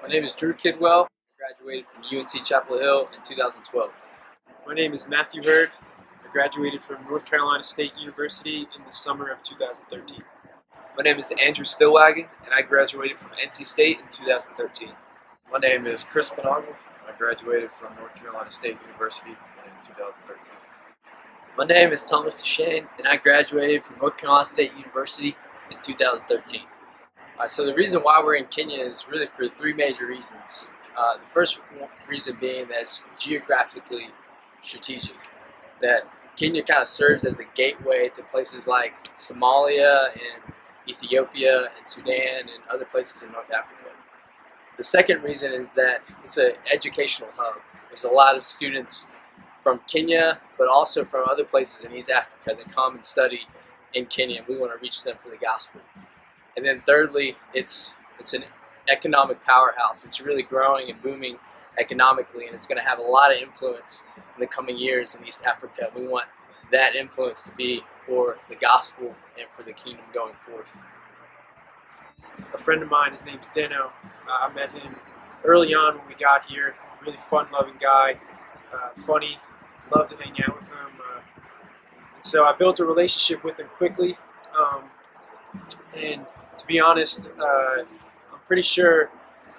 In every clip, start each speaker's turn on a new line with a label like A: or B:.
A: My name is Drew Kidwell. I graduated from UNC Chapel Hill in 2012.
B: My name is Matthew Hurd. I graduated from North Carolina State University in the summer of 2013.
C: My name is Andrew Stillwagon, and I graduated from NC State in 2013.
D: My name is Chris Penagel. I graduated from North Carolina State University in 2013.
E: My name is Thomas DeShane, and I graduated from North Carolina State University in 2013.
A: So the reason why we're in Kenya is really for three major reasons. The first reason being that it's geographically strategic. That Kenya kind of serves as the gateway to places like Somalia and Ethiopia and Sudan and other places in North Africa. The second reason is that it's an educational hub. There's a lot of students from Kenya, but also from other places in East Africa that come and study in Kenya, and we want to reach them for the gospel. And then thirdly, it's an economic powerhouse. It's really growing and booming economically, and it's going to have a lot of influence in the coming years in East Africa. We want that influence to be for the gospel and for the kingdom going forth.
B: A friend of mine, his name's Deno. I met him early on when we got here. Really fun-loving guy, funny, loved to hang out with him. And so I built a relationship with him quickly. And to be honest, I'm pretty sure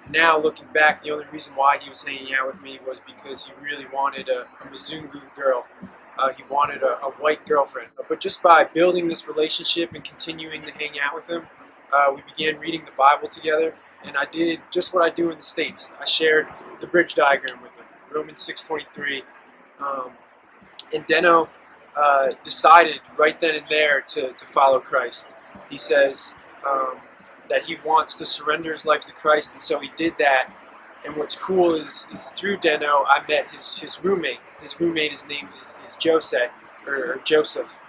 B: now looking back, the only reason why he was hanging out with me was because he really wanted a Mzungu girl. He wanted a white girlfriend. But just by building this relationship and continuing to hang out with him, we began reading the Bible together, and I did just what I do in the States. I shared the bridge diagram with him, Romans 6:23. And Deno decided right then and there to follow Christ. He says that he wants to surrender his life to Christ, and so he did that. And what's cool is through Deno, I met his roommate. His roommate, his name is Jose, or Joseph.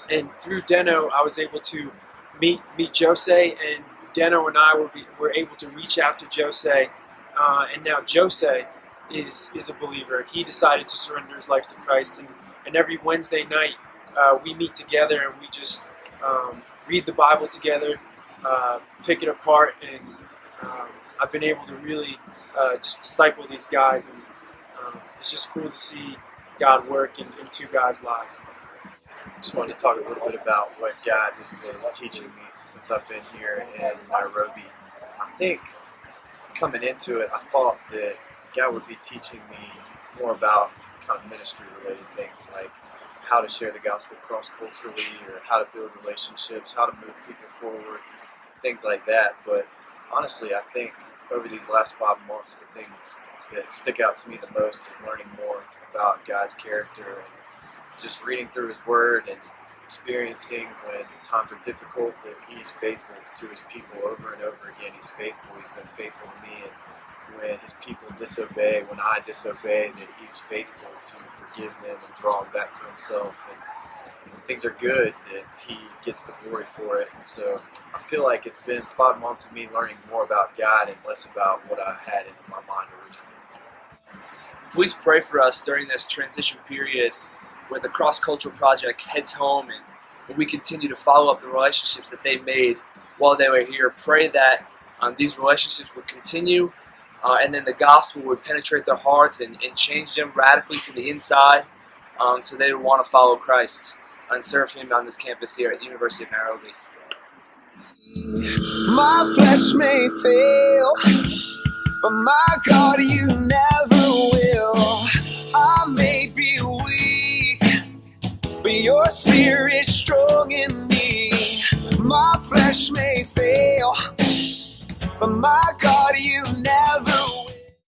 B: And through Deno, I was able to meet Jose, and Deno and I were able to reach out to Jose, and now Jose is a believer. He decided to surrender his life to Christ, and every Wednesday night we meet together and we just read the Bible together, pick it apart, and I've been able to really just disciple these guys, and it's just cool to see God work in two guys' lives.
D: Just wanted to talk a little bit about what God has been teaching me since I've been here in Nairobi. I think coming into it, I thought that God would be teaching me more about kind of ministry-related things, like how to share the gospel cross-culturally, or how to build relationships, how to move people forward, things like that. But honestly, I think over these last 5 months, the things that stick out to me the most is learning more about God's character and just reading through His Word and experiencing when times are difficult that He's faithful to His people over and over again. He's faithful. He's been faithful to me. And when His people disobey, when I disobey, that He's faithful to forgive them and draw them back to Himself. And when things are good, that He gets the glory for it. And so I feel like it's been 5 months of me learning more about God and less about what I had in my mind originally.
C: Please pray for us during this transition period where the Cross Cultural Project heads home and we continue to follow up the relationships that they made while they were here. Pray that these relationships would continue and then the gospel would penetrate their hearts and change them radically from the inside so they would want to follow Christ and serve Him on this campus here at the University of Nairobi.
F: My flesh may fail, but my God, you never will. I may be weak, but your spirit's strong in me. My flesh may fail, but my God,